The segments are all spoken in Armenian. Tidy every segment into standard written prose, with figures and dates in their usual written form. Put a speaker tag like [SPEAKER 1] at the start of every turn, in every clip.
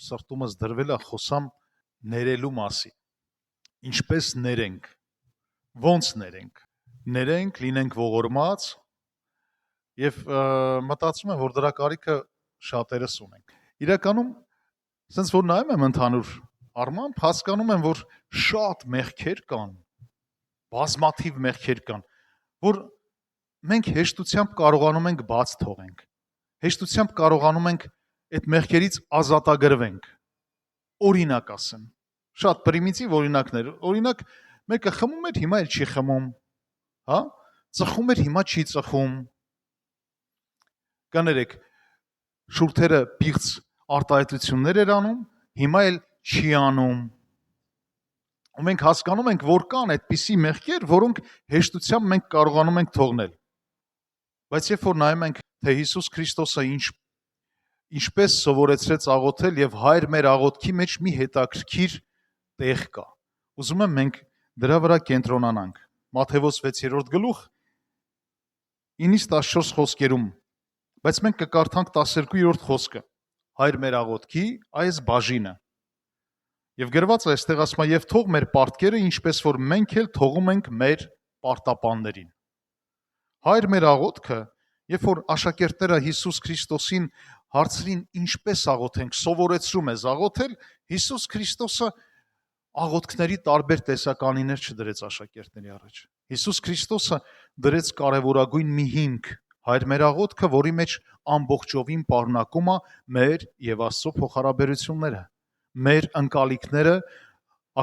[SPEAKER 1] Սրտումս դրվել է խոսամ ներելու մասին։ Ինչպես ներենք, ոնց ներենք։ Ներենք, լինենք ողորմած եւ մտածում եմ, որ դրա կարիքը շատերս ունենք։ Իրականում, sense որ նայում եմ ընդհանուր առմամբ, հասկանում եմ, որ շատ մեղքեր կան, բազմաթիվ մեղքեր կան, որ մենք հեշտությամբ կարողանում ենք բաց թողենք։ Հեշտությամբ կարողանում ենք այդ մեղքերից ազատագրվենք։ Օրինակ ասեմ, շատ պրիմիտիվ օրինակներ։ Օրինակ, մեկը խմում էր, հիմա էլ չի խմում, հա? Ծխում էր, հիմա չի ծխում։ Կներեք, շուրթերը պիղծ արտահայտություններ էր անում, հիմա էլ չի անում։ Ու մենք հասկանում ենք, որ կան այդպիսի մեղքեր, որոնք հեշտությամբ մենք կարողանում ենք թողնել։ Բայց երբ որ նայում ենք, թե Հիսուս Քրիստոսը ինչպես սովորեցրեց աղոթել եւ Հայր մեր աղոթքի մեջ մի հետաքրքիր տեղ կա։ Ուզում եմ մենք դրա վրա կենտրոնանանք։ Մատթեոս 6-րդ գլուխ 9-14 խոսքերում, բայց մենք կկարդանք 12-րդ խոսքը։ Հայր մեր աղոթքի այս բաժինը։ Եվ գրված է այստեղ ասում է, եւ թող մեր պարտքերը, ինչպես որ մենք էլ թողում ենք մեր պարտապաններին։ Հայր մեր աղոթքը, երբ որ աշակերտները Հիսուս Քրիստոսին հարցրին ինչպես աղոթենք, սովորեցրում է աղոթել, Հիսուս Քրիստոսը աղոթքների տարբեր տեսականիներ չդրեց աշակերտների առաջ։ Հիսուս Քրիստոսը դրեց կարևորագույն մի հիմք, Հայր մեր աղոթքը, որի մեջ ամբողջովին պարունակում է մեր եւ Աստծո փոխհարաբերությունները, մեր ընկալիքները,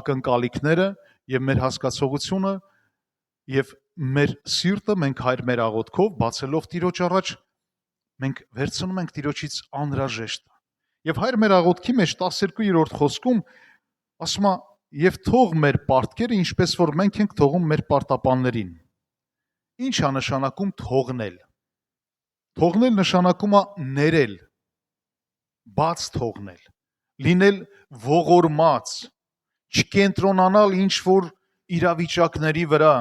[SPEAKER 1] ակնկալիքները եւ մեր հասկացողությունը եւ մեր սիրտը մենք Հայր մեր աղոթքով բացելով Տիրոջ առաջ մենք վերցնում ենք Տիրոջից անհրաժեշտը։ Եվ Հայր մեր աղոթքի մեջ 12-րդ խոսքում ասում է. «Եվ թող մեր պարտքերը, ինչպես որ մենք ենք թողում մեր պարտապաններին»։ Ինչ է նշանակում թողնել։ Թողնել նշանակում է ներել, բաց թողնել, լինել ողորմած, չկենտրոնանալ ինչ որ իրավիճակների վրա,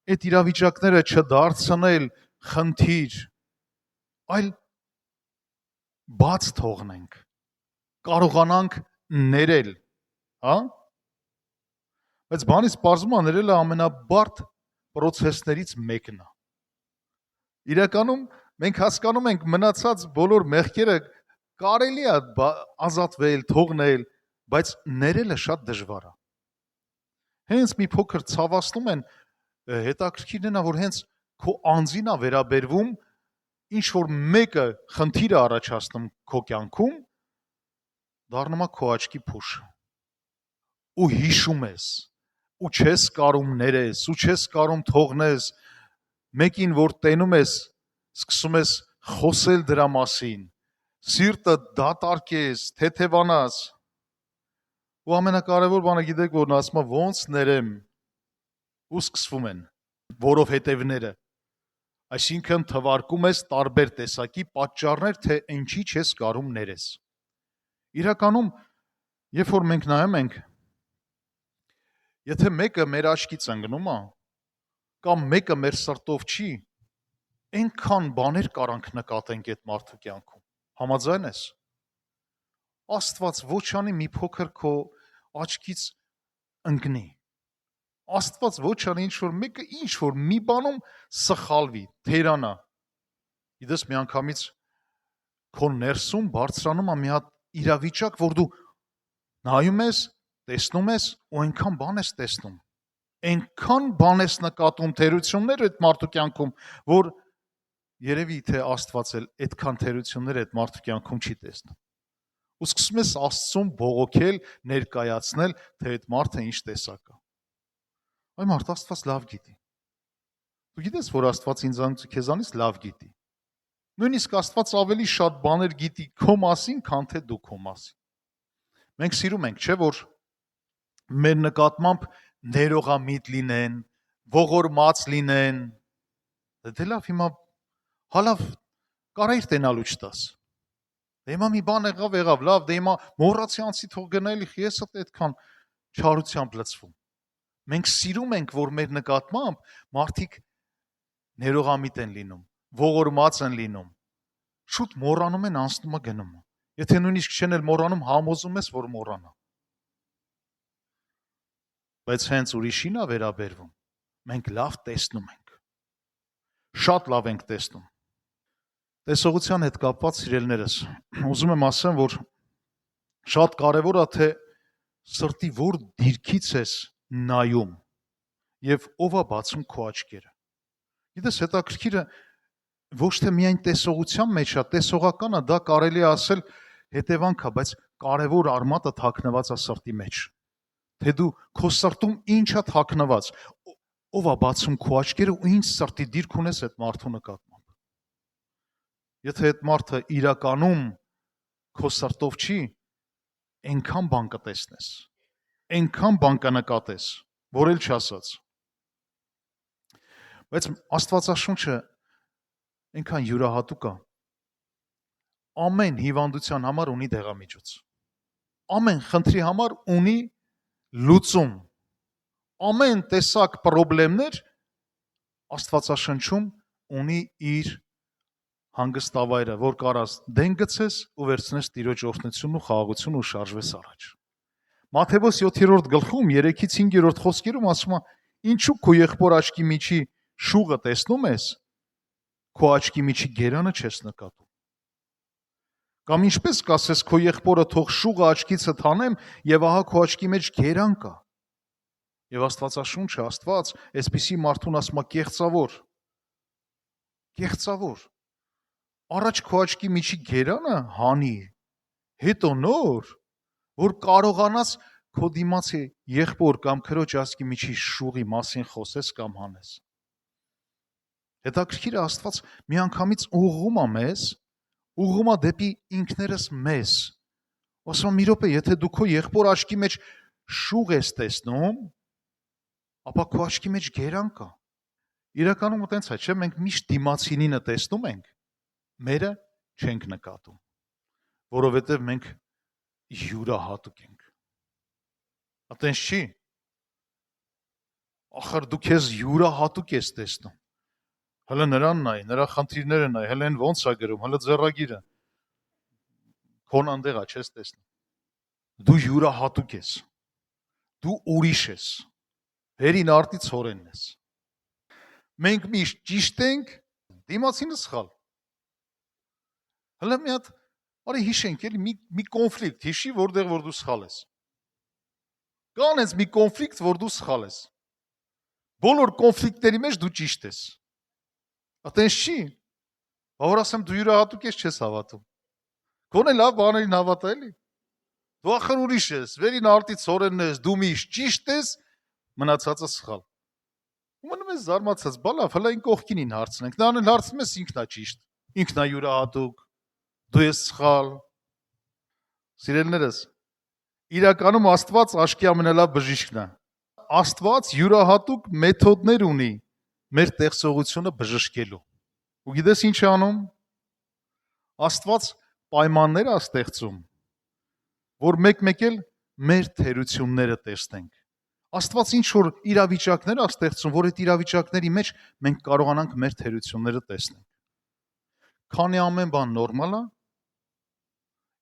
[SPEAKER 1] այդ իրավիճակները չդարձնել խնդիր, այլ բաց թողնենք, կարողանանք ներել, հա? Բայց բանից պարզվում է ներելը ամենաբարդ պրոցեսներից մեկն է։ Իրականում մենք հասկանում ենք մնացած բոլոր մեղքերը կարելի է ազատվել, թողնել, բայց ներելը շատ դժվար է։ Հենց մի փոքր ցավացնում են, հետաքրքիրն է, որ հենց քո անձին է վերաբերվում, ինչ որ մեկը խնդիր է առաջացնում քո կյանքում, դառնում է քո աչքի փուշը։ Ու հիշում ես, ու չես կարում ներես, ու չես կարում թողնես, մեկին որ տենում ես, սկսում ես խոսել դրա մասին, սիրտը դատարկես, թեթևանաս։ Ու ամենակարևոր բանը գիտեք որն ասում է ոնց ներեմ, ու սկսվում են որովհետևները։ Այսինքն թվարկում ես տարբեր տեսակի պատճառներ, թե ինչի չես կարում ներես։ Իրականում, երբ որ մենք նայում ենք, եթե մեկը մեր աչքից ընկնում է, կամ մեկը մեր սրտով չի, այնքան բաներ կարանք նկատենք այդ մարդու կյանքում։ Համաձայն ես։ Աստված ոչ անի մի փոքր քո աչքից ընկնի։ Աստված ոչ անի ինչ-որ մեկը ինչ-որ մի բանում սխալվի, թերանա։ Իդես մի անգամից քո ներսում բարձրանում է մի հատ իրավիճակ, որ դու նայում ես, տեսնում ես ու այնքան բան ես տեսնում, այնքան բան ես նկատում թերություններ այդ մարդու կյանքում, որ երևի թե Աստված էլ այդքան թերություններ այդ մարդու կյանքում չի տեսնում։ Ու սկսում ես Աստծուն բողոքել, ներկայացնել, թե այդ մարդը ինչ տեսակ է։ Այ մարդ Աստված լավ գիտի։ Դու գիտես, որ Աստված քեզանից լավ գիտի։ Նույնիսկ Աստված ավելի շատ բաներ գիտի քո մասին, քան թե դու քո մասին։ Մենք սիրում ենք, չէ՞ որ մեր նկատմամբ ներողամիտ լինեն, ողորմած լինեն։ Դե լավ, հիմա հալավ կարայր տենալու չտաս։ Դե հիմա մի բան եղավ, լավ, դե հիմա մոռացի անցի թող գնալի, ես այդքան չարությամբ լցվում։ Մենք սիրում ենք, որ մեր նկատմամբ մարդիկ ներողամիտ են լինում, ողորմած են լինում, շուտ մոռանում են, անցնում է գնում։ Եթե նույնիսկ չեն էլ մոռանում, համոզում ես, որ մոռանա։ Բայց հենց ուրիշին է վերաբերվում, մենք լավ տեսնում ենք։ Շատ լավ ենք տեսնում։ Տեսողության հետ կապված սիրելիներս, ուզում եմ ասեմ, որ շատ կարևոր է, թե սրտի որ դիրքից ես նայում եւ ով է բացում քո աչքերը։ Գիտես, հետաքրքիրը ոչ թե միայն տեսողության մեջ է, տեսողական է, դա կարելի է ասել հետևանք է, բայց կարևոր արմատը թաքնված է սրտի մեջ։ Թե դու քո սրտում ինչ է թաքնված, ով է բացում քո աչքերը ու ինչ սրտի դիրք ունես այդ մարդու նկատմամբ։ Եթե այդ մարդը իրականում քո սրտով չի, այնքան բան կտեսնես, այնքան բան կնկատես, որ էլ չասած։ Բայց Աստվածաշունչը այնքան յուրահատուկ է, ամեն հիվանդության համար ունի դեղամիջոց, ամեն խնդրի համար ունի լուծում, ամեն տեսակ պրոբլեմներ Աստվածաշնչում ունի իր հանգստավայրը, որ կարաս դեն գցես ու վերցնես Տիրոջ օրհնությունն ու խաղաղությունը ու շարժվես առաջ։ Մատթեոս 7-րդ գլխում 3-ից 5-րդ խոսքերում ասում է. ինչու քո եղբոր աչքի միջի շուղը տեսնում ես, քո աչքի միջի գերանը չես նկատում։ Կամ ինչպես կասես քո եղբորը թող շուղը աչքիցդ հանեմ եւ ահա քո աչքի մեջ գերան կա։ Եվ Աստվածաշունչը, Աստված այսպիսի մարդուն ասում է կեղծավոր։ Առաջ քո աչքի միջի գերանը հանի, հետո նոր, որ կարողանաս քո դիմացի եղբոր կամ քրոջ աչքի միջի շուղի մասին խոսես կամ հանես։ Հետաքրքիրը Աստված միանգամից ուղղում է մեզ, ուղղում է դեպի ինքներս մեզ։ Ասում մի րոպե, եթե դու քո եղբոր աչքի մեջ շուղ ես տեսնում, ապա քո աչքի մեջ գերան կա։ Իրականում այտենց է, չէ՞, մենք միշտ դիմացինինը տեսնում ենք, մերը չենք նկատում, որովհետև մենք յուրահատուկ ենք։ Այտենց չի։ Ախր դու քեզ յուրահատուկ ես տեսնում։ Հələ նրան նայ, նրա խնդիրները նայ, հələ այն ոնց է գրում, հələ ձեռագիրը։ Քոն անդեղ է, չես տեսնում։ Դու յուրահատուկ ես։ Դու ուրիշ ես։ Հերին արտի ցորենն ես։ Մենք միշտ ճիշտ ենք, դիմացինը սխալ։ Հələ մի հատ, արի հիշենք, էլի մի կոնֆլիկտ հիշի, որտեղ որ դու սխալ ես։ Կան այս մի կոնֆլիկտ, որ դու սխալ ես։ Բոլոր կոնֆլիկտների մեջ դու ճիշտ ես։ Այտենց չի։ Որ ասեմ դու յուրահատուկ ես, չես հավատում։ Քոնե լավ բաներին հավատա էլի։ Դու ախր ուրիշ ես, վերին արտի ցորենն ես, դու միշտ ճիշտ ես, մնացածը սխալ։ Ու մնում ես զարմացած, բա լավ, հələ այն կողքինին հարցնենք։ Նրան էլ հարցնում ես ինքն է ճիշտ, ինքն է յուրահատուկ, դու ես սխալ։ Սիրելիներս, իրականում Աստված աշկի ամենալավ բժիշկն է։ Աստված յուրահատուկ մեթոդներ ունի մեր տեղսողությունը բժշկելու։ Ու գիտես ինչ է անում։ Աստված պայմաններ է ստեղծում, որ մեկ-մեկ էլ մեր թերությունները տեսնենք։ Աստված ինչ որ իրավիճակներ է ստեղծում, որ այդ իրավիճակների մեջ մենք կարողանանք մեր թերությունները տեսնենք։ Քանի ամեն բան նորմալ է,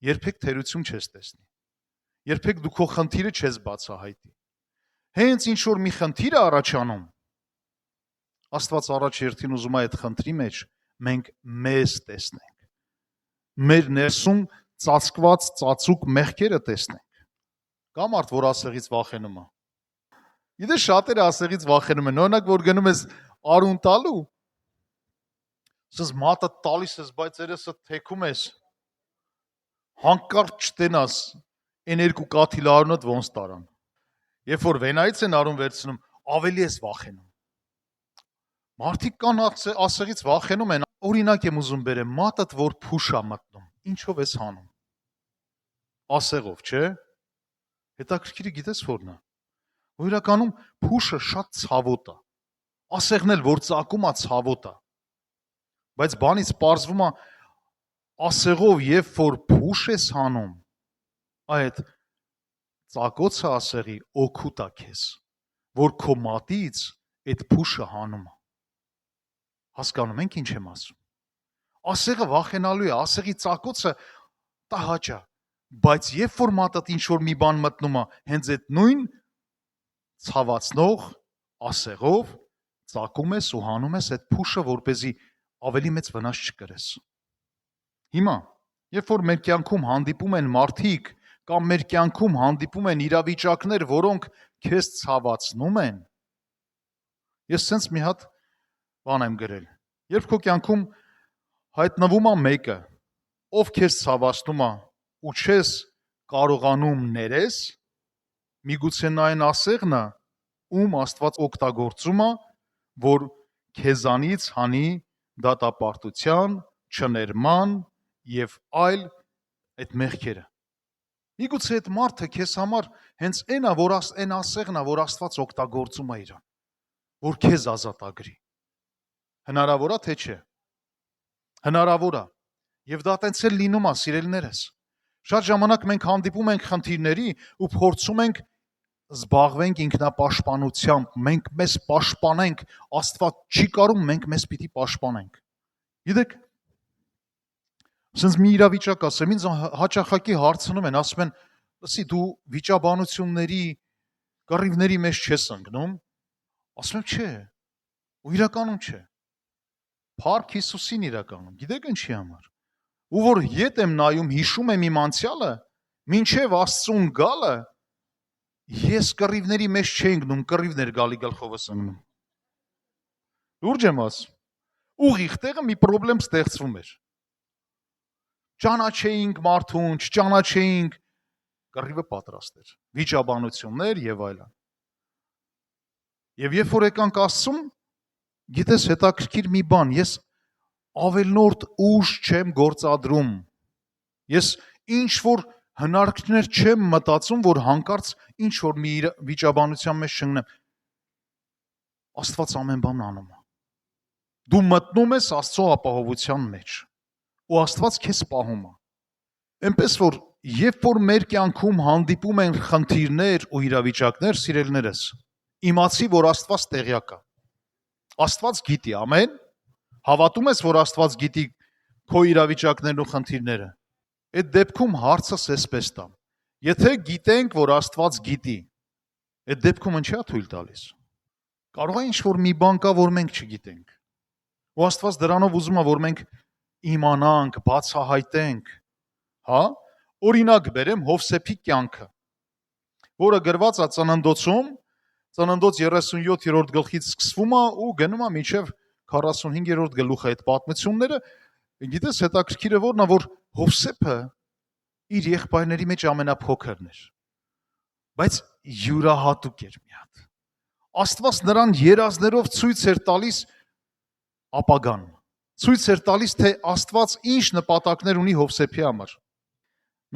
[SPEAKER 1] երբեք թերություն չես տեսնի։ Երբեք դու քո խնդիրը չես բացահայտի։ Հենց ինչ որ մի խնդիր է առաջանում, Աստված առաջ երթին ուզում է այդ խնդրի մեջ մենք մեզ տեսնենք։ Մեր ներսում ծածկված ծածուկ մեղքերը տեսնենք։ Կա մարդ, որ ասեղից վախենում է։ Գիտես, շատերը ասեղից վախենում են, օրինակ որ գնում ես արուն տալու, ասես մատը տալիս ես, բայց երեսը թեքում ես, հանկարծ չտենաս, այն երկու կաթիլ արունդ ոնց տարան։ Երբ որ վենայից են արուն վերցնում, ավելի ես վախենում։ Մարդիկ կան ասեղից վախենում են, օրինակ եմ ուզում բերեմ, մատդ որ փուշ է մտնում, ինչով ես հանում։ Ասեղով, չէ՞։ Հետաքրքիրը գիտես որն է։ Որ իրականում փուշը շատ ցավոտ է։ Ասեղն էլ որ ծակում է ցավոտ է։ Բայց բանից պարզվում է ասեղով երբ որ փուշ ես հանում, այդ ծակոցը ասեղի օգուտ է քեզ, որ քո մատից այդ փուշը հանում է։ Հասկանում ենք ինչ եմ ասում։ Ասեղը վախենալու է, ասեղի ծակոցը տհաճ է, բայց երբ որ մատդ ինչ որ մի բան մտնում է, հենց այդ նույն ցավացնող ասեղով ծակում ես ու հանում ես այդ փուշը, որպեսզի ավելի մեծ վնաս չկրես։ Հիմա, երբ որ մեր կյանքում հանդիպում են մարդիկ կամ մեր կյանքում հանդիպում են իրավիճակներ, որոնք քեզ ցավացնում են, ես սենց մի հատ բան եմ գրել։ Երբ քո կյանքում հայտնվում է մեկը, ով քեզ ցավացնում է ու չես կարողանում ներես, միգուցե նա այն ասեղն է, ում Աստված օգտագործում է, որ քեզանից հանի դատապարտության, չներման եւ այլ այդ մեղքերը։ Միգուցե այդ մարդը քեզ համար հենց այն է, որ այն ասեղն է, որ Աստված օգտագործում է իրան, որ քեզ ազատագրի։ Հնարավոր է թե չէ։ Հնարավոր է։ Եվ դա տենց էլ լինում է, սիրելիներս։ Շատ ժամանակ մենք հանդիպում ենք խնդիրների ու փորձում ենք զբաղվենք ինքնապաշտպանությամբ, մենք մեզ պաշտպանենք, Աստված չի կարող, մենք մեզ պիտի պաշտպանենք։ Գիտեք, ասենց մի իրավիճակ ասեմ, ինձ հաճախակի հարցնում են, ասում են, լսի, դու վիճաբանությունների, կռիվների մեջ չես ընկնում։ Ասում եմ, չէ, ու իրականում չէ։ Փառք Հիսուսին իրականում, գիտեք ինչի համար։ Ու որ ետ եմ նայում, հիշում եմ իմ անցյալը, մինչև Աստծուն գալը, ես կռիվների մեջ չէի ընկնում, կռիվներ գալի գլխովս ընկնում։ Լուրջ եմ ասում։ Ուղիղ տեղը մի պրոբլեմ ստեղծվում էր։ Ճանաչեինք մարդուն, չճանաչեինք, կռիվը պատրաստ էր, վիճաբանություններ եւ այլն։ Եվ երբ որ եկանք Աստծուն, գիտես, հետաքրքիր մի բան, ես ավելնորդ ուժ չեմ գործադրում։ Ես ինչ որ հնարքներ չեմ մտածում, որ հանկարծ ինչ որ մի վիճաբանության մեջ չընկնեմ։ Աստված ամեն բան անում է։ Դու մտնում ես Աստծո ապահովության մեջ, ու Աստված քեզ պահում է։ Էնպես որ երբ որ մեր կյանքում հանդիպում են խնդիրներ ու իրավիճակներ, սիրելիներս, իմացի, որ Աստված տեղյակ է։ Աստված գիտի, ամեն։ Հավատում ես, որ Աստված գիտի քո իրավիճակներն ու խնդիրները։ Այդ դեպքում հարցս էսպես տամ. եթե գիտենք, որ Աստված գիտի, այդ դեպքում ինչի՞ է թույլ տալիս։ Կարող է ինչ-որ մի բան կա, որ մենք չգիտենք։ Ու Աստված դրանով ուզում է, որ մենք իմանանք, բացահայտենք, հա։ Օրինակ բերեմ Հովսեփի կյանքը, որը գրված է Ծննդոցում, Ծննդոց 37-րդ գլխից սկսվում է ու գնում է մինչև 45-րդ գլուխը այդ պատմությունները։ Գիտես, հետաքրքիրը որն է, որ Հովսեփը իր եղբայրների մեջ ամենափոքրն էր, բայց յուրահատուկ էր մի հատ։ Աստված նրան երազներով ցույց էր տալիս ապագան, ցույց էր տալիս, թե Աստված ինչ նպատակներ ունի Հովսեփի համար։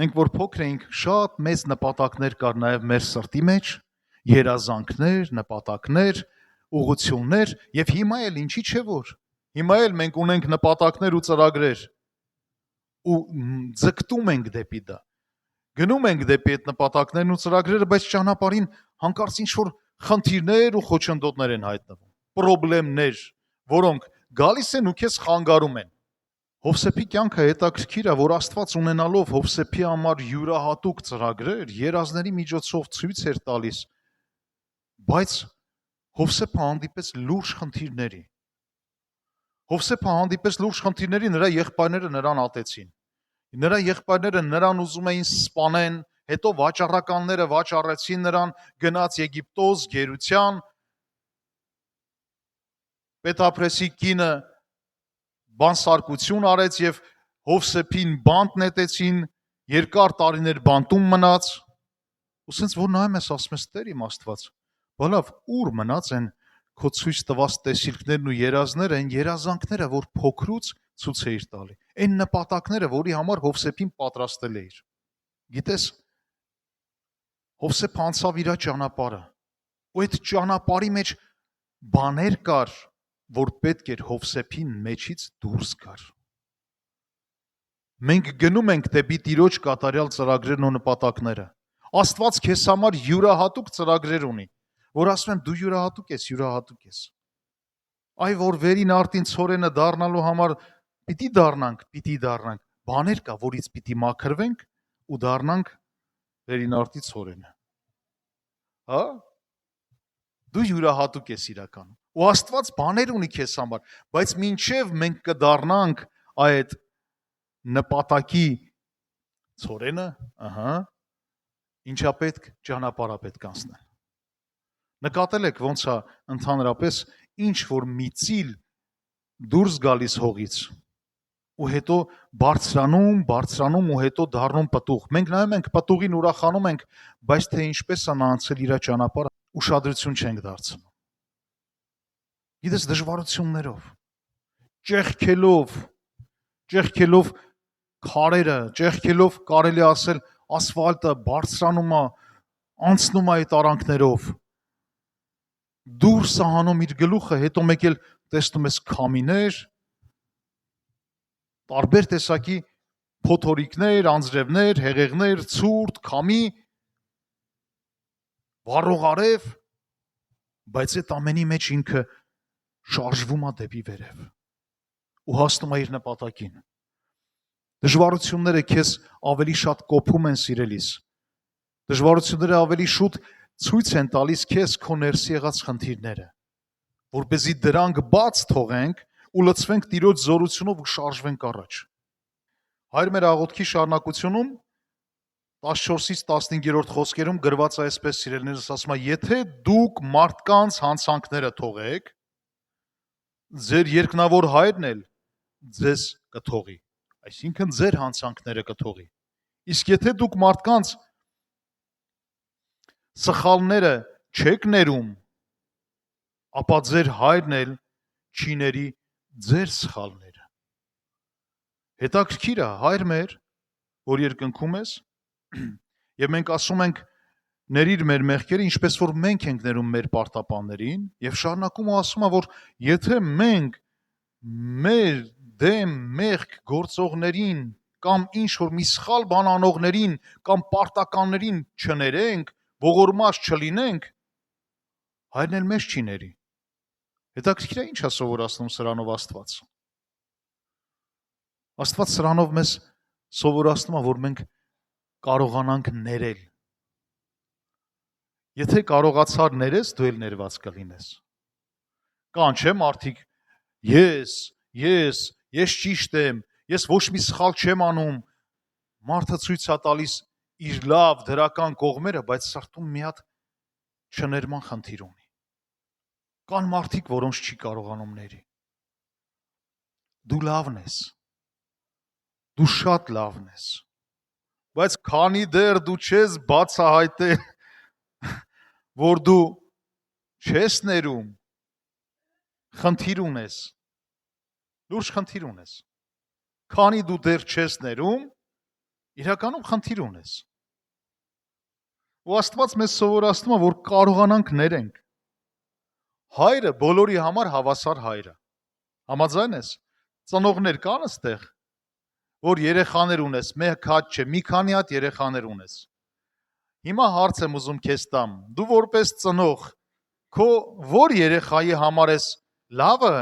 [SPEAKER 1] Մենք որ փոքր էինք, շատ մեծ նպատակներ կար նաև մեր սրտի մեջ, երազանքներ, նպատակներ, ուղղություններ, եւ հիմա էլ ինչի՞ չէ որ։ Հիմա էլ մենք ունենք նպատակներ ու ծրագրեր ու ձգտում ենք դեպի դա։ Գնում ենք դեպի այդ նպատակներն ու ծրագրերը, բայց ճանապարհին հանկարծ ինչ-որ խնդիրներ ու խոչընդոտներ են հայտնվում, պրոբլեմներ, որոնք գալիս են ու քեզ խանգարում են։ Հովսեփի կյանքը հետաքրքիր է, որ Աստված ունենալով Հովսեփի համար յուրահատուկ ծրագրեր, երազների միջոցով ցույց էր տալիս, բայց Հովսեփը հանդիպեց լուրջ խնդիրների։ Հովսեփը հանդիպեց լուրջ խնդիրների, նրա եղբայրները նրան ատեցին։ Նրա եղբայրները նրան ուզում էին սպանեն, հետո վաճառականները վաճառեցին նրան, գնաց Եգիպտոս գերության, Պետափրեսի կինը բանսարկություն արեց եւ Հովսեփին բանտ նետեցին, երկար տարիներ բանտում մնաց։ Ու սենց որ նայում ես, ասում ես, Տեր իմ Աստված, բալավ, ուր մնաց են քո ցույց տված տեսիլքներն ու երազները, այն երազանքները, որ փոքրուց ցույց էիր տալի, այն նպատակները, որի համար Հովսեփին պատրաստել էիր։ Գիտես, Հովսեփը անցավ իր ճանապարհը, ու այդ ճանապարհի մեջ բաներ կար, որ պետք էր Հովսեփին մեջից դուրս գար։ Մենք գնում ենք դեպի Տիրոջ կատարյալ ծրագրերն ու նպատակները։ Աստված քեզ համար յուրահատուկ ծրագրեր ունի, որ ասում եմ դու յուրահատուկ ես։ Այ որ վերին արտին ցորենը դառնալու համար պիտի դառնանք, բաներ կա, որից պիտի մաքրվենք ու դառնանք վերինարտի ցորենը։ Հա? Դու յուրահատուկ ես իրականում։ Ու Աստված բաներ ունի քեզ համար, բայց մինչև մենք կդառնանք այդ նպատակի ցորենը, ահա, ինչա պետք ճանապարհա պետք անցնել։ Նկատել եք ոնց է ընդհանրապես ինչ որ մի ծիլ դուրս գալիս հողից ու հետո բարձրանում ու հետո դառնում պտուղ։ Մենք նայում ենք պտուղին ուրախանում ենք, բայց թե ինչպես է նա անցել իր ճանապարհը, ուշադրություն չենք դարձնում։ Գիտես, դժվարություններով, ճեղքելով քարերը, ճեղքելով կարելի ասել ասֆալտը բարձրանում է, անցնում է այդ արանքներով։ Դուրս է հանում իր գլուխը, հետո մեկ էլ տեսնում ես քամիներ, տարբեր տեսակի փոթորիկներ, անձրևներ, հեղեղներ, ցուրտ, քամի, վառող արև, բայց այդ ամենի մեջ ինքը շարժվում է դեպի վերև ու հասնում է իր նպատակին։ Դժվարությունները քեզ ավելի շատ կոփում են, սիրելիս։ Դժվարությունները ավելի շուտ ցույց են տալիս քեզ քո ներսի եղած խնդիրները, որպեսզի դրանք բաց թողենք ու լցվենք Տիրոջ զորությունով ու շարժվենք առաջ։ Հայր մեր աղոթքի շարունակությունում 14-ից 15-րդ խոսքերում գրված է այսպես, սիրելիներս, ասում է. եթե դուք մարդկանց հանցանքները թողեք, ձեր երկնավոր հայրն էլ ձեզ կթողի, այսինքն ձեր հանցանքները կթողի։ Իսկ եթե դուք մարդկանց սխալները չեք ներում, ապա ձեր հայրն էլ չի ների ձեր սխալները։ Հետաքրքիր է, հայր մեր, որ երկնքում ես, եւ մենք ասում ենք ներիր մեր մեղքերը, ինչպես որ մենք ենք ներում մեր պարտապաններին, եւ շարունակում ու ասում է, որ եթե մենք մեր դեմ մեղք գործողներին կամ ինչ որ մի սխալ բան անողներին կամ պարտականներին չներենք, ողորմած չլինենք, հայրն էլ մեզ չի ների։ Հետաքրքիր է, ինչ է սովորացնում սրանով Աստված։ Աստված սրանով մեզ սովորացնում է, որ մենք կարողանանք ներել։ Եթե կարողացար ներես, դու էլ ներված կլինես։ Կան չէ մարդիկ, ես ճիշտ եմ, ես ոչ մի սխալ չեմ անում։ Մարդը ցույց է տալիս իր լավ դրական կողմերը, բայց սրտում մի հատ չներման խնդիր ունի։ Կան մարդիկ, որոնց չի կարողանում ների։ Դու լավն ես։ Դու շատ լավն ես։ Բայց քանի դեռ դու չես բացահայտել, որ դու չես ներում, խնդիր ունես։ Լուրջ խնդիր ունես։ Քանի դու դեռ չես ներում, իրականում խնդիր ունես։ Ու Աստված մեզ սովորացնում է, որ կարողանանք ներենք։ Հայրը բոլորի համար հավասար հայրը։ Համաձայն ես։ Ծնողներ կան այստեղ, որ երեխաներ ունես, մեկ հատ չէ, մի քանի հատ երեխաներ ունես։ Հիմա հարց եմ ուզում քեզ տամ։ Դու որպես ծնող, քո որ երեխայի համար ես լավը,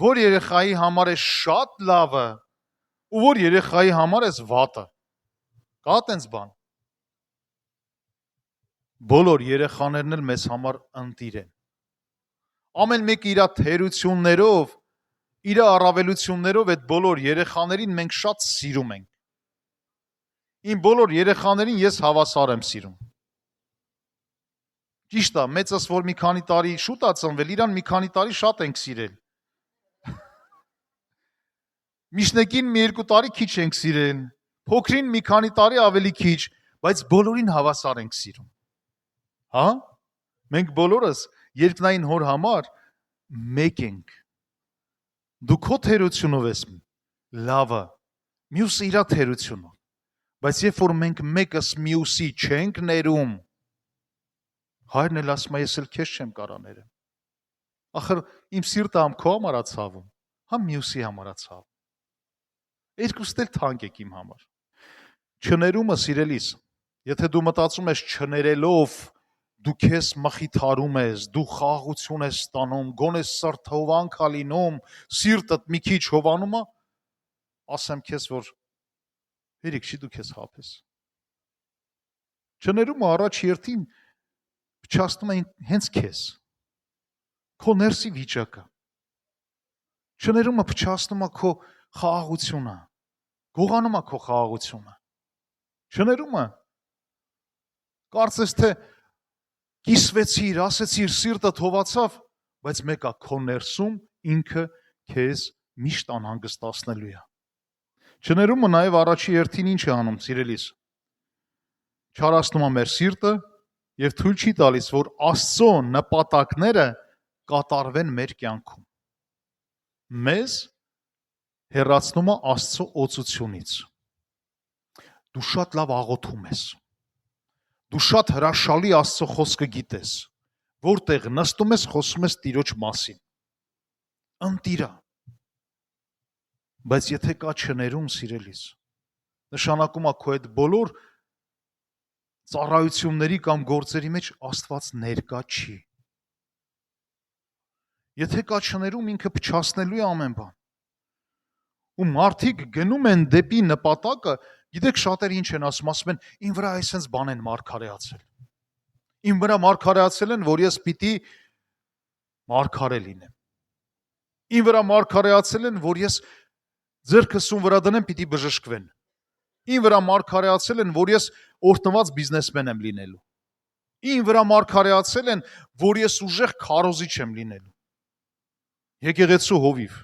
[SPEAKER 1] որ երեխայի համար ես շատ լավը, ու որ երեխայի համար ես վատը։ Կա տենց բան։ Բոլոր երեխաներն էլ մեզ համար ընտիր են։ Ամեն մեկը իր թերություններով, իր առավելություններով այդ բոլոր երեխաներին մենք շատ սիրում ենք։ Իմ բոլոր երեխաներին ես հավասար եմ սիրում։ Ճիշտ է, մեծս որ մի քանի տարի շուտ է ծնվել, իրան մի քանի տարի շատ ենք սիրել։ Միջնեկին մի 2 տարի քիչ ենք սիրել, փոքրին մի քանի տարի ավելի քիչ, բայց բոլորին հավասար ենք սիրում։ Հա? Մենք բոլորս երկնային հոր համար մեկ ենք։ Դու քո թերությունով ես լավը, մյուսը իր թերությունով։ Բայց երբ որ մենք մեկս մյուսի չենք ներում, հայրն էլ ասում է, ես էլ քեզ չեմ կարա ներեմ։ Ախր իմ սիրտը համ քո համար է ցավում, համ մյուսի համար է ցավում։ Երկուստ էլ թանկ եք իմ համար։ Չներումը, սիրելիս, եթե դու մտածում ես չներելով դու քեզ մխիթարում ես, դու խաղաղություն ես ստանում, գոնե սրտհովանք ա լինում, սիրտդ մի քիչ հովանում է, ասեմ քեզ, որ Հերիք չի դու քեզ հափես։ Չներումը առաջ երթին փչացնում են հենց քեզ։ Քո ներսի վիճակը։ Չներումը փչացնում է քո խաղաղությունը։ Գողանում է քո խաղաղությունը։ Չներումը կարծես թե կիսվեցիր, ասեցիր, սիրտը թողացավ, բայց մեկա քո ներսում ինքը քեզ միշտ անհանգստացնելու է։ Չներումը նաև առաջի երթին ինչ է անում, սիրելիս։ Չարացնում է մեր սիրտը եւ թույլ չի տալիս, որ Աստծո նպատակները կատարվեն մեր կյանքում։ Մեզ հեռացնում է Աստծո օծությունից։ Դու շատ լավ աղոթում ես։ Դու շատ հրաշալի Աստծո խոսքը գիտես, որտեղ նստում ես, խոսում ես Տիրոջ մասին։ Ընտիրա։ Բայց եթե կա չներում, սիրելիս, նշանակում է քո այդ բոլոր ծառայությունների կամ գործերի մեջ Աստված ներկա չի։ Եթե կա չներում, ինքը փչացնելու է ամեն բան։ Ու մարդիկ գնում են դեպի նպատակը, գիտեք շատերը ինչ են ասում են, իմ վրա այսպես բան են մարգարեացել։ Իմ վրա մարգարեացել են, որ ես պիտի մարգարե լինեմ։ Իմ վրա մարգարեացել են, որ ես ձեռքս ում վրա դնեմ, պիտի բժշկվեն։ Իմ վրա մարգարեացել են, որ ես օրտնված բիզնեսմեն եմ լինելու։ Իմ վրա մարգարեացել են, որ ես ուժեղ քարոզիչ եմ լինելու։ Եկեղեցու հովիվ,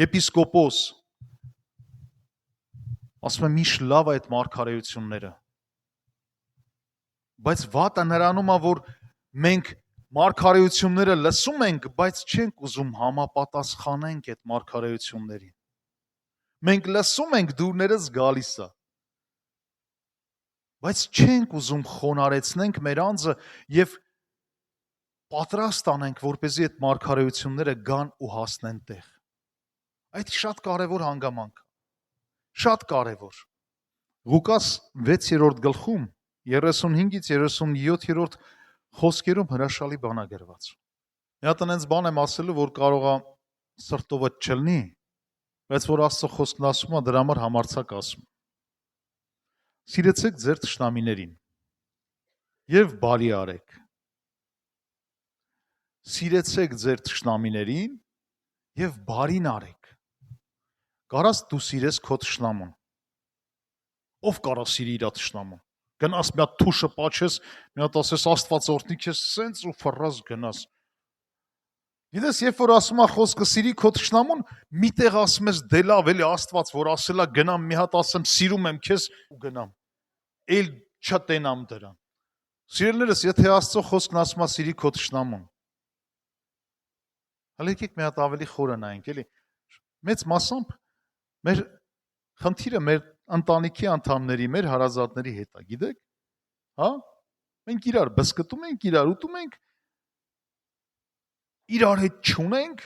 [SPEAKER 1] եպիսկոպոս, ասում եմ միշտ լավ այդ մարգարեությունները։ Բայց վատը նրանում է, որ մենք մարգարեությունները լսում ենք, բայց չենք ուզում համապատասխանենք այդ մարգարեություններին։ Մենք լսում ենք դուրներս գալիս է, բայց չենք ուզում խոնարեցնենք մեր անձը եւ պատրաստ անենք, որպեսզի այդ մարգարեությունները գան ու հասնեն տեղ։ Այդ շատ կարևոր հանգամանք, շատ կարևոր։ Ղուկաս 6-րդ գլխում 35-ից 37-րդ խոսքերում հրաշալի բան է գրված։ Մի հատ այնպես բան եմ ասելու, որ կարող է սրտովը չլինի, բայց որ Աստծո խոսքն ասում է, դրա համար համարձակ ասում։ Սիրեցեք ձեր թշնամիներին եւ բարի արեք։ Սիրեցեք ձեր թշնամիներին եւ բարին արեք։ Կարաս դու սիրես քո թշնամուն։ Ով կարա սիրի իր թշնամուն։ Գնաս մի հատ թուշը պաչես, մի հատ ասես Աստված օրհնի քեզ, սենց ու ֆռազ գնաս։ Գիտես, երբ որ ասում է խոսքը սիրի քո թշնամուն, միտեղ ասում ես դե լավ, էլի Աստված որ ասել է գնամ մի հատ ասեմ սիրում եմ քեզ ու գնամ։ Էլ չտենամ դրան։ Սիրելիներս, եթե Աստծո խոսքն ասում է սիրի քո թշնամուն, հələ եկեք մի հատ ավելի խորը նայենք, էլի։ Մեծ մասամբ մեր խնդիրը մեր ընտանիքի անդամների, մեր հարազատների հետ է, գիտեք։ Հա? Մենք իրար բսկտում ենք, իրար ուտում ենք, իրար հետ չունենք։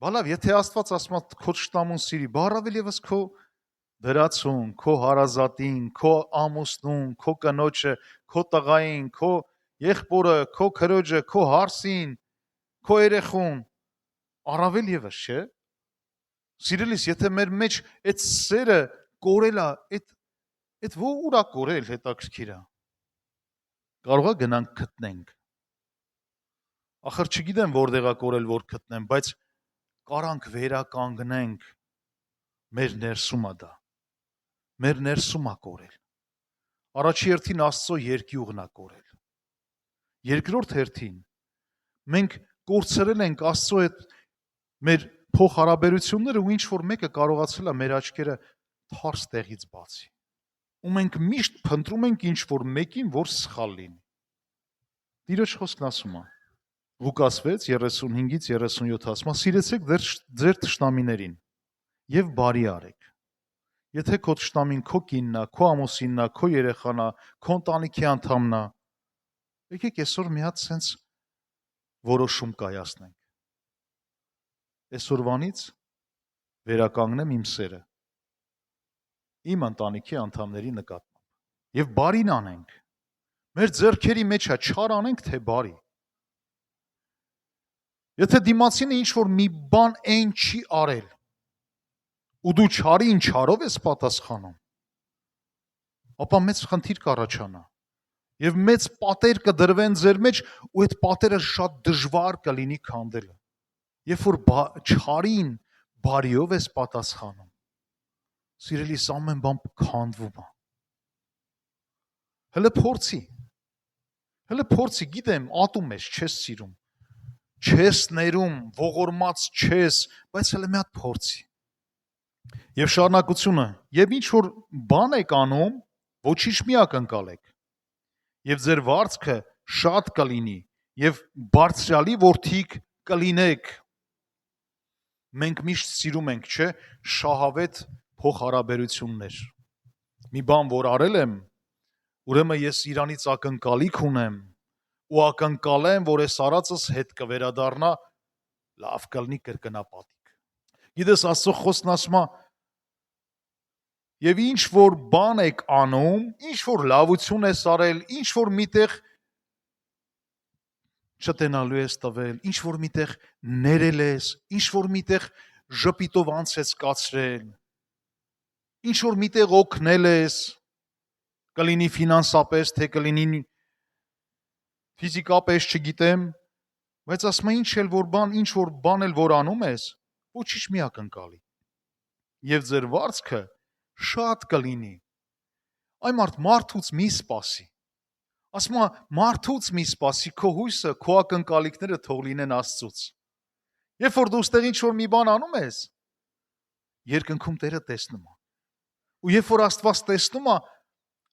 [SPEAKER 1] Բալավ, եթե Աստված ասում է քո թշնամուն սիրի, բառավել եւս քո դրացուն, քո հարազատին, քո ամուսնուն, քո կնոջը, քո տղային, քո եղբորը, քո քրոջը, քո հարսին, քո երեխուն, առավել եւս, չէ՞։ Սիրելիս, եթե մեր մեջ այդ սերը կորել է, այդ ուր է կորել, հետաքրքիր է։ Կարող է գնանք գտնենք։ Ախր չգիտեմ որտեղ է կորել, որ գտնեմ, բայց կարանք վերականգնենք մեր ներսում է դա։ Մեր ներսում է կորել։ Առաջի հերթին Աստծո երկյուղն է կորել։ Երկրորդ հերթին մենք կորցրել ենք Աստծո հետ մեր փոխհարաբերությունները ու ինչ որ մեկը կարողացել է մեր աչքերը թարս տեղից բացի։ Ու մենք միշտ փնտրում ենք ինչ որ մեկին, որ սխալ լինի։ Տիրոջ խոսքն ասում է Ղուկաս 6:35-ից 37 ասում է. Սիրեցեք ձեր թշնամիներին եւ բարի արեք։ Եթե քո թշնամին քո կինն է, քո ամուսինն է, քո երեխան է, քո ընտանիքի անդամն է, եկեք այսօր մի հատ sense որոշում կայացնենք։ Այսօրվանից վերականգնեմ իմ սերը իմ ընտանիքի անդամների նկատմամբ եւ բարին անենք։ Մեր ձեռքերի մեջ է չար անենք, թե բարի։ Եթե դիմացինը ինչ որ մի բան այն չի արել ու դու չարին չարով ես պատասխանում, ապա մեծ խնդիր կառաջանա եւ մեծ պատեր կդրվեն ձեր մեջ ու այդ պատերը շատ դժվար կլինի քանդելը։ Երբ որ չարին բարիով ես պատասխանում, սիրելիս, ամեն բան քանդվում է։ Հələ փորձի, գիտեմ, ատում ես, չես սիրում, չես ներում, ողորմած չես, բայց հələ մի հատ փորձի։ Եվ շարունակությունը, եւ ինչ որ բան եք անում, ոչինչ մի ակնկալեք։ Եվ ձեր վարձքը շատ կլինի, եւ բարձրալի որդիք կլինեք։ Մենք միշտ սիրում ենք, չէ՞, շահավետ փոխհարաբերություններ։ Մի բան, որ արել եմ, ուրեմն ես իրանից ակնկալիք ունեմ ու ակնկալեմ, որ այս արածս հետ կվերադառնա, լավ կլինի կրկնապատիկ։ Գիտես, Աստծո խոսքն ասում է, եւ ինչ որ բան եք անում, ինչ որ լավություն ես արել, ինչ որ միտեղ չտենալու ես տվել, ինչ որ միտեղ ներել ես, ինչ որ միտեղ ժպիտով անց ես կացրել, ինչ որ միտեղ օգնել ես, կլինի ֆինանսապես, թե կլինի ֆիզիկապես, չգիտեմ, բայց ասում եմ, ինչ որ բան էլ որ անում ես, ոչինչ մի ակնկալի։ Եվ ձեր վարձքը շատ կլինի։ Այ մարդուց մի սպասի։ Ասում եմ, մարդուց մի սպասի, քո հույսը, քո ակնկալիքները թող լինեն Աստծուց։ Երբ որ դու ստեղ ինչ որ մի բան անում ես, երկնքում Տերը տեսնում է։ Ու երբ որ Աստված տեսնում է,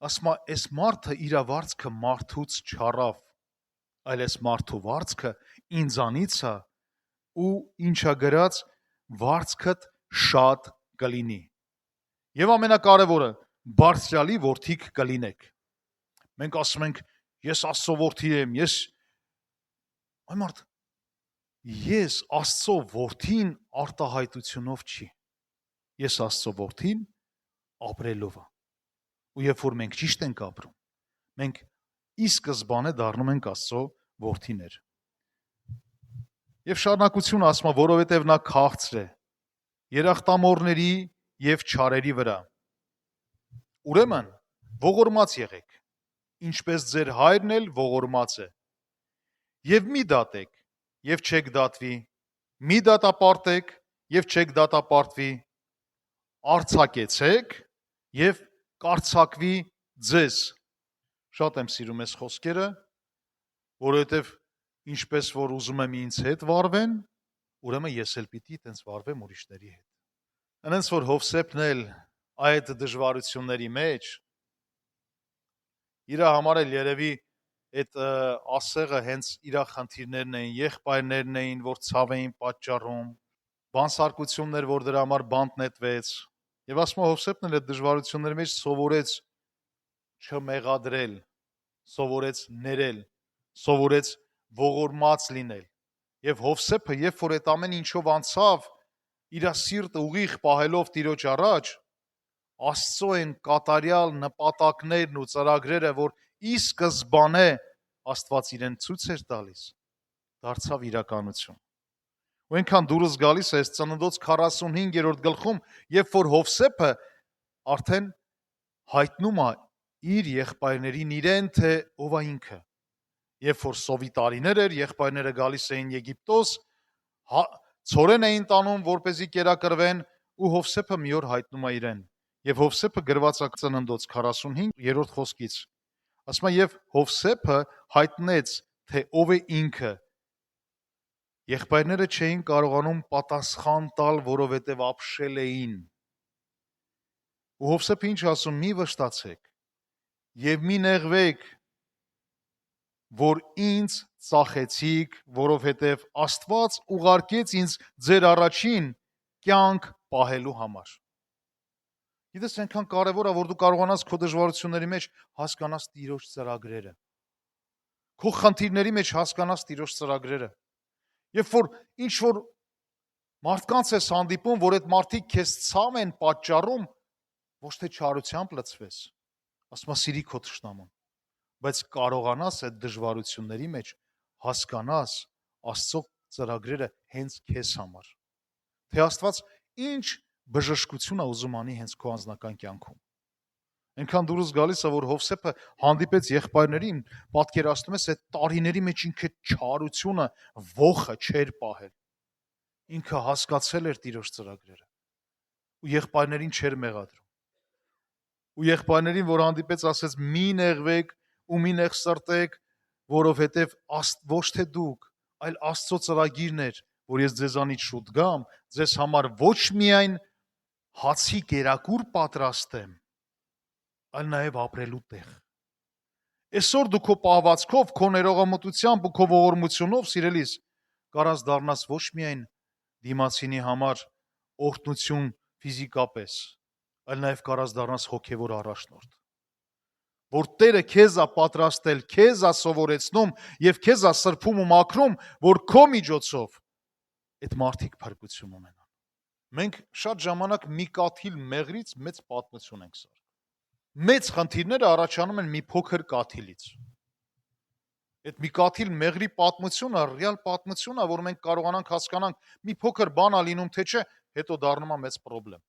[SPEAKER 1] ասում է, այս մարդը իր վարձքը մարդուց չառավ, այլ այս մարդու վարձքը ինձանից է ու ինչա գրած վարձքդ շատ կլինի։ Եվ ամենակարևորը, բարձրալի որդիք կլինեք։ Մենք ասում ենք, ես Աստծո որդի եմ, այ մարդ, ես Աստծո որդին արտահայտությունով չի։ Ես Աստծո որդին ապրելով է։ Ու երբ որ մենք ճիշտ ենք ապրում, մենք ի սկզբանե դառնում ենք Աստծո որդիներ։ Եվ շարունակությունը ասում է, որովհետև նա քաղցր է երախտամոռների եւ չարերի վրա։ Ուրեմն ողորմած եղեք, ինչպես ձեր հայրն էլ ողորմած է։ Եվ մի դատեք, եւ չեք դատվի, մի դատապարտեք, եւ չեք դատապարտվի, արցակեցեք եւ կարցակվի ձեզ։ Շատ եմ սիրում այս խոսքերը, որովհետև ինչպես որ ուզում եմ ինձ հետ վարվեն, ուրեմն ես էլ պիտի տենց վարվեմ ուրիշների հետ։ Այնպես որ Հովսեփն էլ այդ դժվարությունների մեջ իր համար էլ երևի այդ ասեղը հենց իր խնդիրներն էին, եղբայրներն էին, որ ցավ էին պատճառում, բանսարկություններ, որ դրա համար բանտ նետվեց։ Եվ ասում է Հովսեփն էլ այդ դժվարությունների մեջ սովորեց չմեղադրել, սովորեց ներել, սովորեց ողորմած լինել։ Եվ Հովսեփը, երբ որ այդ ամեն ինչով անցավ, իր սիրտը ուղիղ պահելով Տիրոջ առաջ, Աստծո են կատարյալ նպատակներն ու ծրագրերը, որ ի սկզբանե Աստված իրեն ցույց էր տալիս, դարձավ իրականություն։ Ու այնքան դուրս գալիս է այս Ծննդոց 45-րդ գլխում, երբ որ Հովսեփը արդեն հայտնում է իր եղբայրներին իրեն, թե ով է ինքը։ Երբ որ սովի տարիներ էր, եղբայրները գալիս էին Եգիպտոս, ցորեն էին տանում, որպեսզի կերակրվեն, ու Հովսեփը մի օր հայտնում է իրեն։ Եվ Հովսեփը գրված է Ծննդոց 45-րդ խոսքից։ Ասում է, եւ Հովսեփը հայտնեց, թե ով է ինքը։ Եղբայրները չէին կարողանում պատասխան տալ, որովհետև ապշել էին։ Ու Հովսեփը ինչ ասում, մի վշտացեք եւ մի նեղվեք, որ ինձ ծախեցիք, որովհետև Աստված ուղարկեց ինձ ձեր առաջին կյանք պահելու համար։ Գիտես, այնքան կարևոր է, որ դու կարողանաս քո դժվարությունների մեջ հասկանաս Տիրոջ ծրագրերը։ Քո խնդիրների մեջ հասկանաս Տիրոջ ծրագրերը։ Երբ որ ինչ որ մարդկանց ես հանդիպում, որ այդ մարդիկ քեզ ցավ են պատճառում, ոչ թե չարությամբ լցվես, ասում ասիրի քո թշնամուն, բայց կարողանաս այդ դժվարությունների մեջ հասկանաս Աստծո ծրագրերը հենց քեզ համար։ Թե Աստված ինչ բժշկությունը ուզում անի հենց քո անձնական կյանքում։ Այնքան դուրս գալիս է, որ Հովսեփը հանդիպեց եղբայրներին, պատկերացնում ես այդ տարիների մեջ ինքը չարությունը, ոխը չէր պահել։ Ինքը հասկացել էր Տիրոջ ծրագրերը ու եղբայրներին չէր մեղադրում։ Ու եղբայրներին, որ հանդիպեց, ասեց՝ մի նեղվեք ու մի նեղ սրտեք, որովհետև ոչ թե դուք, այլ Աստծո ծրագիրն էր, որ ես ձեզանից շուտ գամ, ձեզ համար ոչ միայն հացի կերակուր պատրաստեմ, այլ նաև ապրելու տեղ։ Այսօր դու քո պահվածքով, քո ներողամտությամբ ու քո ողորմությունով, սիրելիս, կարաս դառնաս ոչ միայն դիմացինի համար օրհնություն ֆիզիկապես, այլ նաև կարաս դառնաս հոգևոր առաջնորդ, որ Տերը քեզ է պատրաստել, քեզ է սովորեցնում եւ քեզ է սրբում ու մաքրում, որ քո միջոցով այդ մարդիկ փրկություն ունենան։ Մենք շատ ժամանակ մի կաթիլ մեղրից մեծ պատմություն ենք սարքում։ Մեծ խնդիրները առաջանում են մի փոքր կաթիլից։ Այդ մի կաթիլ մեղրի պատմությունը ռեալ պատմություն է, որ մենք կարողանանք հասկանանք մի փոքր բան է լինում, թե չէ, հետո դառնում է մեծ խնդրեմ։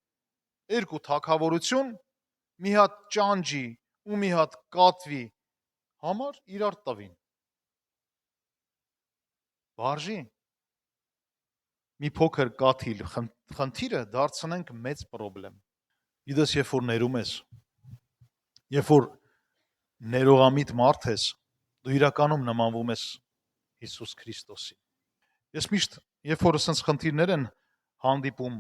[SPEAKER 1] Երկու թագավորություն, մի հատ ճանճի ու մի հատ կատվի համար իրար տվին։ Բարժի մի փոքր կաթիլ խնդիրը դարձնենք մեծ խնդրեմ։ Գիտես, երբ որ ներում ես, երբ որ ներողամիտ մարդ ես, դու իրականում նմանվում ես Հիսուս Քրիստոսին։ Ես միշտ, երբ որ ասենց խնդիրներ են հանդիպում,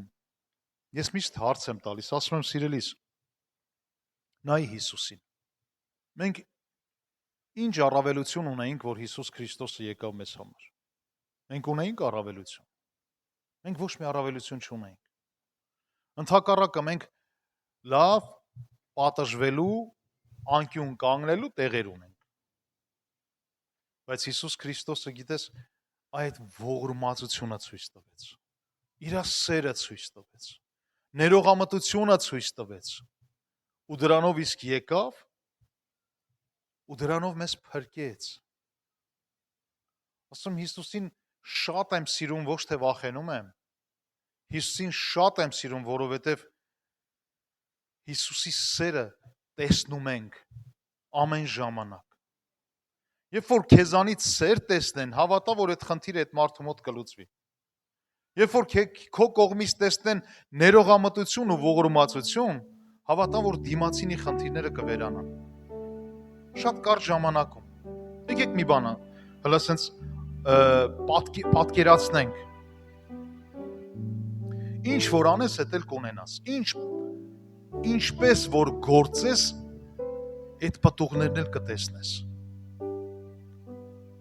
[SPEAKER 1] ես միշտ հարց եմ տալիս, ասում եմ՝ սիրելիս, նայ Հիսուսին։ Մենք ինչ առավելություն ունեինք, որ Հիսուս Քրիստոսը եկավ մեզ համար։ Մենք ունեինք առավելություն։ Մենք ոչ մի առավելություն չունեինք։ Ընդհակառակը մենք լավ պատժվելու, անկյուն կանգնելու տեղեր ունենք։ Բայց Հիսուս Քրիստոսը, գիտես, այդ ողորմածությունը ցույց տվեց։ Իր սերը ցույց տվեց։ Ներողամտությունը ցույց տվեց։ Ու դրանով իսկ եկավ ու դրանով մեզ փրկեց։ Ասում Հիսուսին շատ եմ սիրում, ոչ թե վախենում եմ։ Հիսուսին շատ եմ սիրում, որովհետև Հիսուսի սերը տեսնում ենք ամեն ժամանակ։ Երբ որ քեզանից սեր տեսնեն, հավատա, որ այդ խնդիրը այդ մարդու մոտ կլուծվի։ Երբ որ քո կողմից տեսնեն ներողամտություն ու ողորմածություն, հավատա, որ դիմացինի խնդիրները կվերանան։ Շատ կարճ ժամանակում։ Եկեք մի բան, հələ ասենց պատկերացնենք։ Ինչ որ անես, էդ էլ կունենաս։ Ինչպես որ գործես, այդ պտուղներն էլ կտեսնես։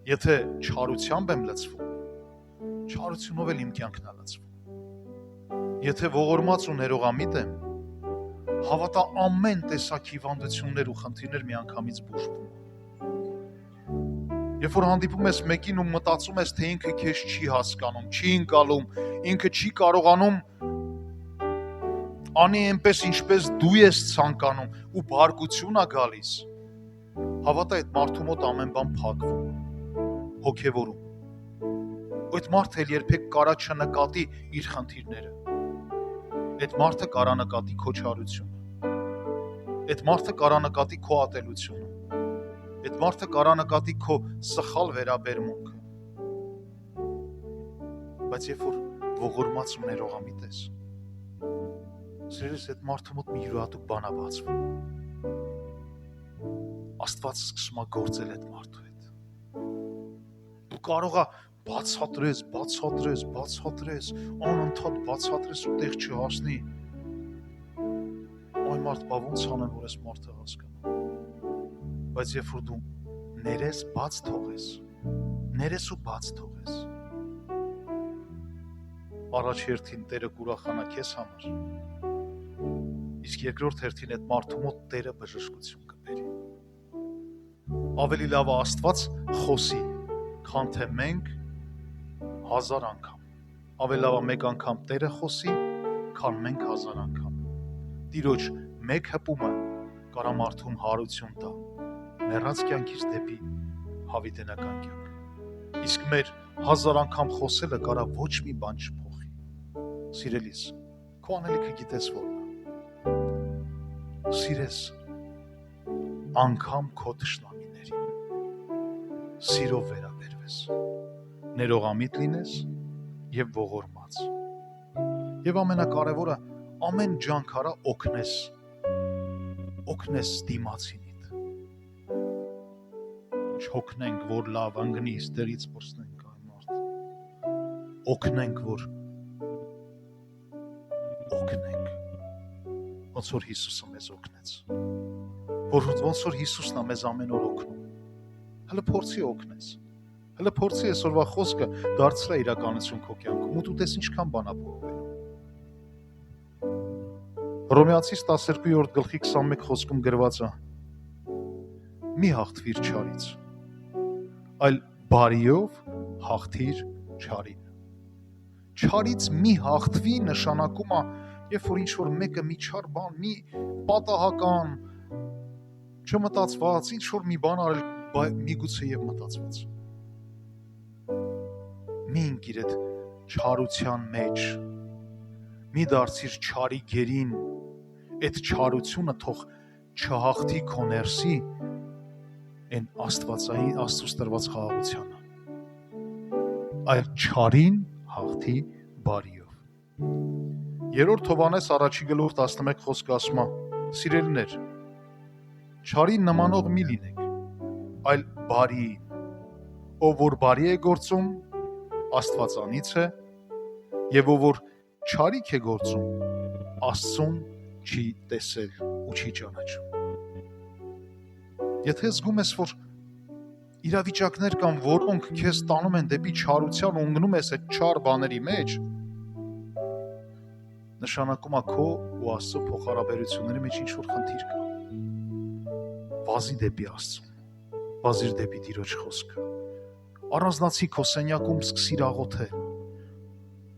[SPEAKER 1] Եթե չարությամբ եմ լցվում, չարությունով էլ իմ կյանքն է լցվում։ Եթե ողորմած ու ներողամիտ եմ, հավատա ամեն տեսակ հիվանդություններ ու խնդիրներ միանգամից բուժվում։ Երբ որ հանդիպում ես մեկին ու մտածում ես, թե ինքը քեզ չի հասկանում, չի ընկալում, ինքը չի կարողանում անի այնպես, ինչպես դու ես ցանկանում ու բարկություն է գալիս, հավատա այդ մարդու մոտ ամեն բան փակվում, հոգևորում։ Այդ մարդը էլ երբեք կարա չնկատի իր խնդիրները։ Այդ մարդը կարա նկատի քո չարությունը։ Այդ մարդը կարա նկատի քո ատելությունը։ Այդ մարդը կարա նկատի քո սխալ վերաբերմունքը։ Բայց երբ որ ողորմած ու ներողամիտ ես, սիրելիս, այդ մարդու մոտ մի յուրահատուկ բան է բացվում։ Աստված սկսում է գործել այդ մարդու հետ։ Դու կարող ես բացատրես, անընդհատ բացատրես ու տեղ չհասնի։ Այ մարդ, բա ոնց անեմ, որ այս մարդը հասկանա։ Բայց երբ որ դու ներես բաց թողես, ներես ու բաց թողես, առաջ հերթին Տերը կուրախանա քեզ համար, իսկ երկրորդ հերթին այդ մարդու մոտ Տերը բժշկություն կբերի։ Ավելի լավ է Աստված խոսի, քան թե մենք 1000 անգամ։ Ավելի լավ է մեկ անգամ Տերը խոսի, քան մենք 1000 անգամ։ Տիրոջ մեկ հպումը կարա մարդուն հարություն տա, մեռած կյանքից դեպի հավիտենական կյանք։ Իսկ մեր 1000 անգամ խոսելը կարա ոչ մի բան չփոխի։ Սիրելիս, Քո անելիքը գիտես որն է։ Սիրես անգամ քո թշնամիներին։ Սիրով վերաբերվես։ Ներողամիտ լինես եւ ողորմած։ Եվ ամենակարևորը ամեն ջանք արա օգնես դիմացինիդ։ Չօգնենք, որ լավ անգնի, ստերից պրծնենք այն մարդը։ Օգնենք, որ օգնենք, ոնց որ Հիսուսը մեզ օգնեց, ոնց որ Հիսուսն է մեզ ամեն օր օգնում, հələ փորձի օգնես, հələ փորձի այսօրվա խոսքը դարձրա իրականություն քո կյանքում, ու դու տես ինչքան բան ա փոխվելու։ Հռոմեացիս 12:21 խոսքում գրված է. մի հաղթվիր չարից, այլ բարիով հաղթիր չարին։ Չարից մի հաղթվի նշանակում է, երբ որ ինչ-որ մեկը մի չար բան, մի պատահական, չմտածված, ինչ-որ մի բան արել, միգուցե եւ մտածված։ Մի ընկիր այդ չարության մեջ, մի դարձիր չարի գերին, այդ չարությունը թող չհաղթի քո ներսի այն Աստծուց տրված խաղաղությանը, այլ չարին հաղթի բարիով։ 3-րդ Հովհաննես 1:11 խոսքը ասում է. սիրելիներ, չարին նմանող մի լինեք, այլ բարիին, ով որ բարի է գործում, Աստվածանից է, եւ ով որ չարիք է գործում, Աստծուն չի տեսել ու չի ճանաչում։ Եթե զգում ես, որ իրավիճակներ կան, որոնք քեզ տանում են դեպի չարության ու ընկնում ես այդ չար բաների մեջ, նշանակում է քո ու Աստծո փոխհարաբերությունների մեջ ինչ-որ խնդիր կա։ Վազի դեպի Աստծուն, վազիր դեպի Տիրոջ խոսքը, առանձնացի քո սենյակում, սկսիր աղոթել,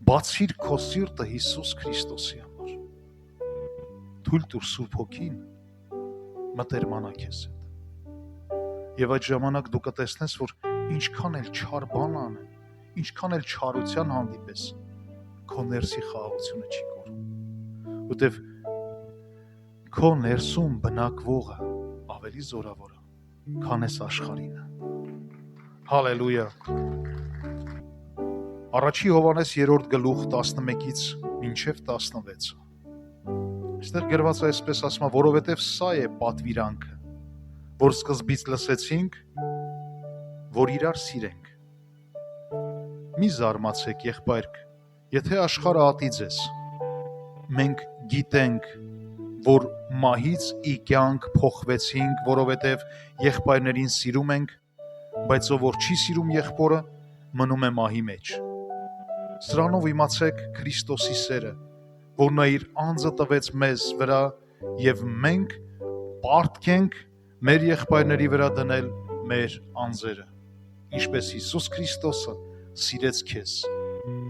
[SPEAKER 1] բացիր քո սիրտը Հիսուս Քրիստոսի համար, թույլ տուր Սուրբ Հոգին մտերմանա քեզ հետ։ Եվ այդ ժամանակ դու կտեսնես, որ ինչքան էլ չար բան անեն, ինչքան էլ չարության հանդիպես, քո ներսի խաղաղությունը չի կորում, որտև քո ներսում բնակվողը ավելի զորավոր է, քան այս աշխարհինը։ Հալելույա։ Առաջի Հովհաննես 3:11-ից մինչև 16։ Այստեղ գրված է այսպես, ասում է, որովհետև սա է պատվիրանքը, որ սկզբից լսեցինք, որ իրար սիրենք։ Մի զարմացեք, եղբայրք, եթե աշխարհը ատի ձեզ, մենք գիտենք, որ մահից ի կյանք փոխվեցինք, որովհետև եղբայրներին սիրում ենք, բայց ով որ չի սիրում եղբորը, մնում է մահի մեջ։ Սրանով իմացեք Քրիստոսի սերը, որ նա իր անձը տվեց մեզ վրա, եւ մենք պարտք ենք մեր եղբայրների վրա դնել մեր անձերը, ինչպես Հիսուս Քրիստոսը սիրեց քեզ,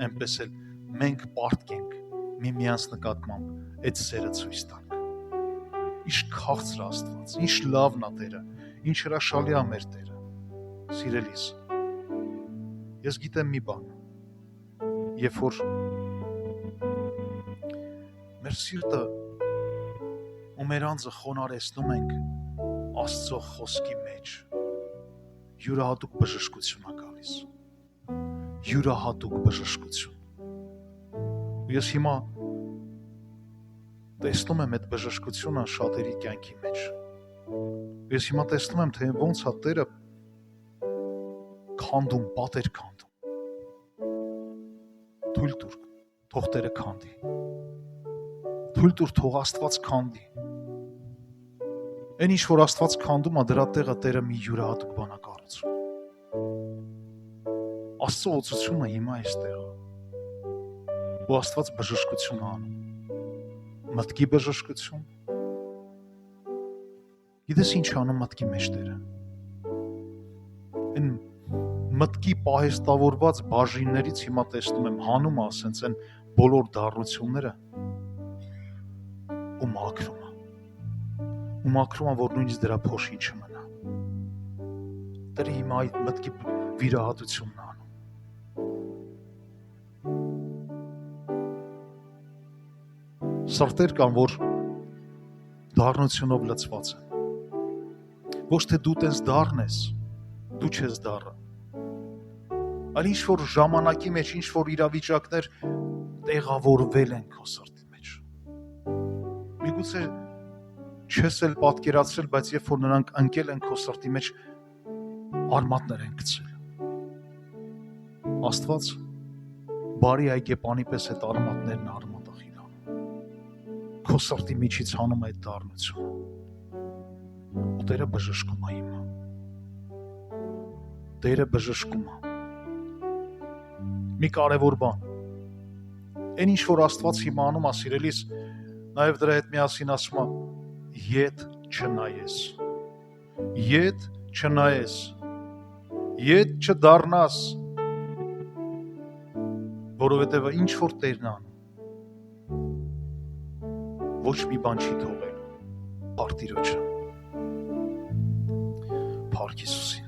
[SPEAKER 1] այնպես էլ մենք պարտք ենք միմյանց նկատմամբ այդ սերը ցույց տանք։ Ինչ քաղցր Աստված, ինչ լավն է Տերը, ինչ հրաշալի է մեր Տերը։ Սիրելիս, ես գիտեմ մի բան, երբ որ մեր սիրտը ու մեր անձը խոնարհեցնում ենք Աստծո խոսքի մեջ, յուրահատուկ բժշկություն է գալիս, յուրահատուկ բժշկություն։ Ես հիմա տեսնում եմ այդ բժշկությունը շատերի կյանքի մեջ։ Ես հիմա տեսնում եմ, թե ոնց է Տերը քանդում, պատեր քանդում։ Թույլ տուր, թող Տերը քանդի։ Թույլ տուր, թող Աստված քանդի։ Այն ինչ որ Աստված քանդում է, դրա տեղը Տերը մի յուրահատուկ բան է կառուցում։ Աստծո օծությունը հիմա այստեղ է։ Ու Աստված բժշկություն է անում։ Մտքի բժշկություն։ Գիտես ինչ անում մտքի մեջ Տերը։ Այն մտքի պահեստավորված բաժիններից հիմա տեսնում եմ հանում է ասենց այն բոլոր դառնությունները ու մաքրում է։ Ու մաքրում է, որ նույնիսկ դրա փոշին չմնա։ Տերը հիմա այդ մտքի վիրահատությունն է անում։ Սրտեր կան, որ դառնությունով լցված են։ Ոչ թե դու տես դառն ես, դու չես դառը, այլ ինչ-որ ժամանակի մեջ, ինչ-որ իրավիճակներ տեղավորվել են քո սրտի մեջ։ Միգուցե չես էլ պատկերացրել, բայց երբ որ նրանք ընկել են քո սրտի մեջ, արմատներ են գցել։ Աստված բարի այգեպանի պես այդ արմատներն արմատախիլ անում։ Քո սրտի միջից հանում է այդ դառնությունը։ Ու Տերը բժշկում է հիմա։ Տերը բժշկում է։ Մի կարևոր բան։ Այն ինչ որ Աստված հիմա անում է, սիրելիս, նաև դրա հետ միասին ասում է, ետ չնայես։ Ետ չնայես։ Ետ չդառնաս։ Որովհետև ինչ որ Տերն անում, ոչ մի բան չի թողել։ Արտիրոջը։ Փառք Հիսուսին։